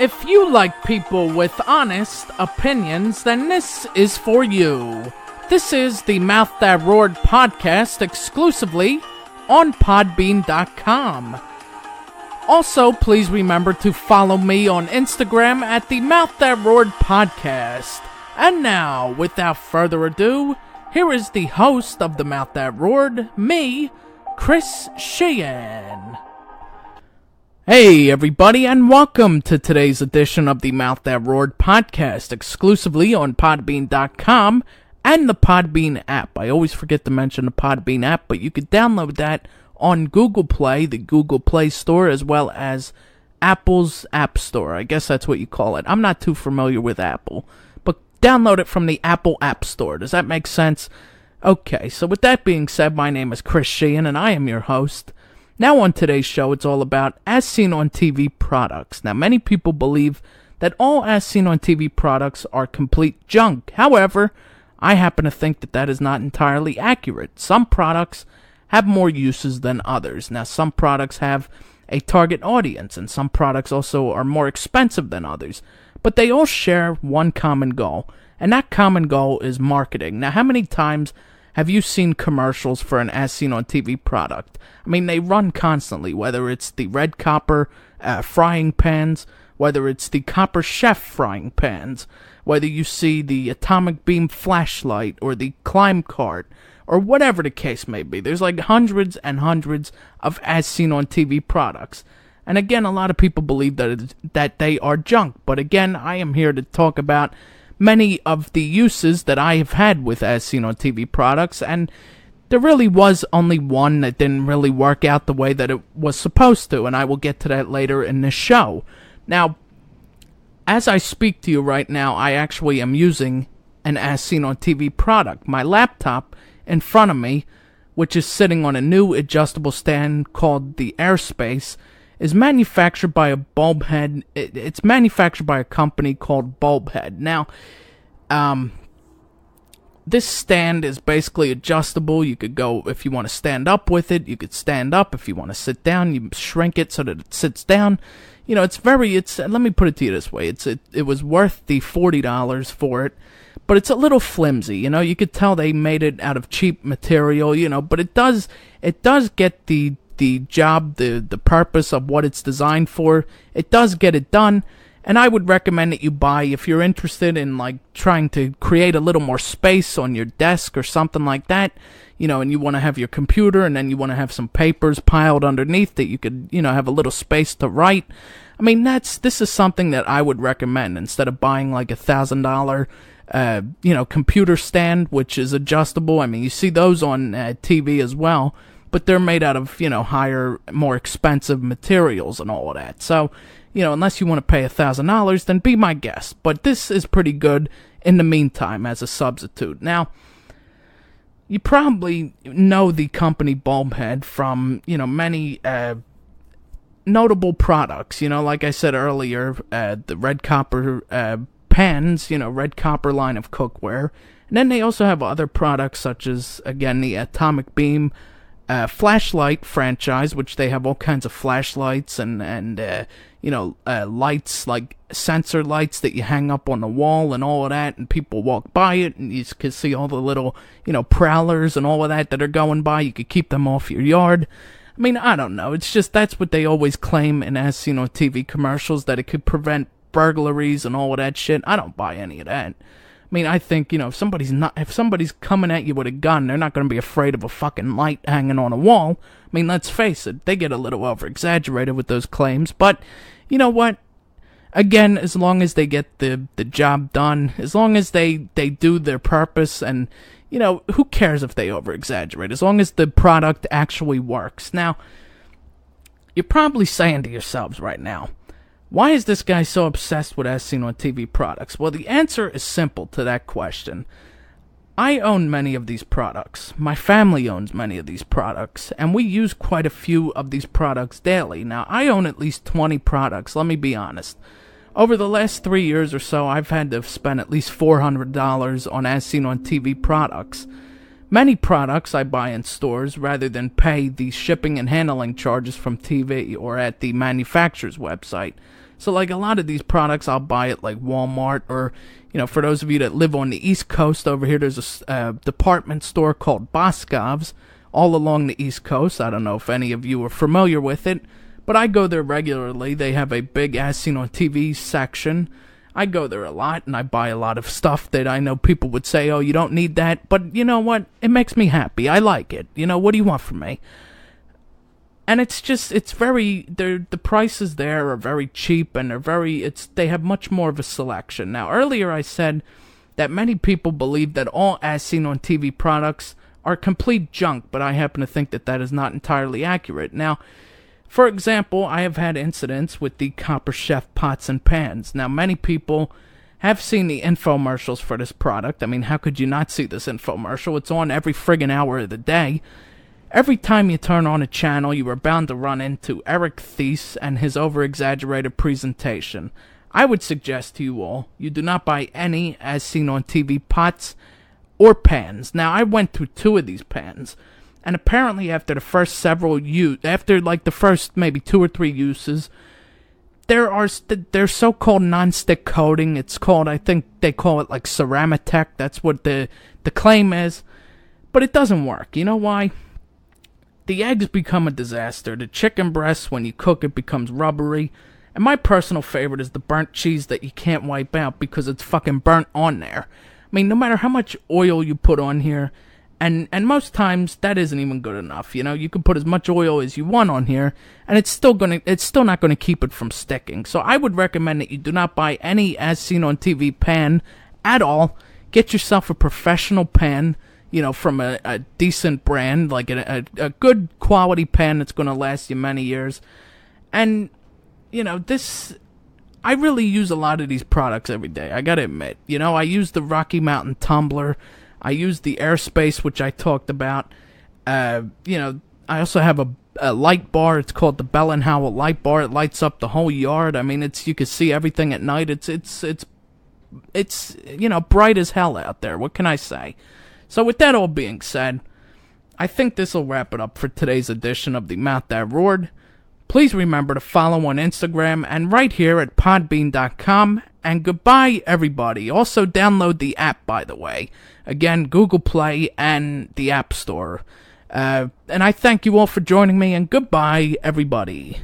If you like people with honest opinions, then this is for you. This is the Mouth That Roared podcast exclusively on Podbean.com. Also, please remember to follow me on Instagram at the Mouth That Roared podcast. And now, without further ado, here is the host of the Mouth That Roared, me, Chris Sheehan. Hey everybody, and welcome to today's edition of the Mouth That Roared podcast, exclusively on Podbean.com and the Podbean app. I always forget to mention the Podbean app, but you can download that on Google Play, the Google Play Store, as well as Apple's App Store. I guess that's what you call it. I'm not too familiar with Apple, but download it from the Apple App Store. Does that make sense? Okay, so with that being said, my name is Chris Sheehan, and I am your host. Now on today's show, it's all about as seen on TV products. Now, many people believe that all as seen on TV products are complete junk. However, I happen to think that that is not entirely accurate. Some products have more uses than others. Now, some products have a target audience, and some products also are more expensive than others. But they all share one common goal, and that common goal is marketing. Now, how many times have you seen commercials for an as seen on TV product? I mean, they run constantly, whether it's the red copper frying pans, whether it's the copper chef frying pans, whether you see the atomic beam flashlight or the climb cart, or whatever the case may be. There's like hundreds and hundreds of as seen on TV products. And again, a lot of people believe that they are junk. But again, I am here to talk about many of the uses that I have had with as seen on TV products, and there really was only one that didn't really work out the way that it was supposed to, and I will get to that later in this show. Now, as I speak to you right now, I actually am using an as seen on TV product. My laptop in front of me, which is sitting on a new adjustable stand called the Airspace, is manufactured by a Bulbhead. It's manufactured by a company called Bulbhead. Now, this stand is basically adjustable. You could go, if you want to stand up with it, you could stand up. If you want to sit down, you shrink it so that it sits down. You know, let me put it to you this way. It was worth the $40 for it, but it's a little flimsy. You know, you could tell they made it out of cheap material, you know, but it does get the job, the purpose of what it's designed for. It does get it done, and I would recommend that you buy, if you're interested in like trying to create a little more space on your desk or something like that, you know, and you want to have your computer and then you want to have some papers piled underneath that you could, you know, have a little space to write. I mean, this is something that I would recommend instead of buying like $1,000 computer stand, which is adjustable. I mean, you see those on TV as well, but they're made out of, you know, higher, more expensive materials and all of that. So, you know, unless you want to pay $1,000, then be my guest. But this is pretty good in the meantime as a substitute. Now, you probably know the company Bulbhead from, you know, many notable products. You know, like I said earlier, the red copper pans, you know, red copper line of cookware. And then they also have other products such as, again, the atomic beam flashlight franchise, which they have all kinds of flashlights and lights, like sensor lights that you hang up on the wall and all of that, and people walk by it and you can see all the little, you know, prowlers and all of that are going by. You could keep them off your yard. I mean, I don't know. It's just that's what they always claim in as seen on TV commercials, that it could prevent burglaries and all of that shit. I don't buy any of that. I mean, I think, you know, if somebody's coming at you with a gun, they're not going to be afraid of a fucking light hanging on a wall. I mean, let's face it, they get a little over-exaggerated with those claims, but you know what? Again, as long as they get the job done, as long as they do their purpose, and, you know, who cares if they over-exaggerate, as long as the product actually works. Now, you're probably saying to yourselves right now, why is this guy so obsessed with as seen on TV products? Well, the answer is simple to that question. I own many of these products. My family owns many of these products, and we use quite a few of these products daily. Now, I own at least 20 products, let me be honest. Over the last 3 years or so, I've had to spend at least $400 on as seen on TV products. Many products I buy in stores rather than pay the shipping and handling charges from TV or at the manufacturer's website. So like a lot of these products I'll buy at like Walmart or, for those of you that live on the East Coast, over here there's a department store called Boscov's all along the East Coast. I don't know if any of you are familiar with it, but I go there regularly. They have a big As Seen on TV section. I go there a lot, and I buy a lot of stuff that I know people would say, oh, you don't need that. But you know what? It makes me happy. I like it. What do you want from me? And the prices there are very cheap, and they have much more of a selection. Now, earlier I said that many people believe that all As Seen on TV products are complete junk, but I happen to think that is not entirely accurate. Now, for example, I have had incidents with the Copper Chef pots and pans. Now, many people have seen the infomercials for this product. I mean, how could you not see this infomercial? It's on every friggin' hour of the day. Every time you turn on a channel, you are bound to run into Eric Thies and his over-exaggerated presentation. I would suggest to you all, you do not buy any As Seen on TV pots or pans. Now, I went through 2 of these pans. And apparently after the first maybe 2 or 3 uses, there's so-called non-stick coating. It's called, I think they call it like Ceramatec. That's what the claim is. But it doesn't work. You know why? The eggs become a disaster. The chicken breast, when you cook it, becomes rubbery. And my personal favorite is the burnt cheese that you can't wipe out because it's fucking burnt on there. I mean, no matter how much oil you put on here, and most times that isn't even good enough. You can put as much oil as you want on here, and it's still not gonna keep it from sticking. So I would recommend that you do not buy any As Seen on TV pan at all. Get yourself a professional pan, from a decent brand, like a good quality pan that's gonna last you many years. And I really use a lot of these products every day. I gotta admit, I use the Rocky Mountain tumbler. I use the Airspace, which I talked about. I also have a light bar. It's called the Bell & Howell light bar. It lights up the whole yard. I mean, you can see everything at night. It's bright as hell out there. What can I say? So with that all being said, I think this will wrap it up for today's edition of The Mouth That Roared. Please remember to follow on Instagram and right here at podbean.com. And goodbye, everybody. Also, download the app, by the way. Again, Google Play and the App Store. And I thank you all for joining me, and goodbye, everybody.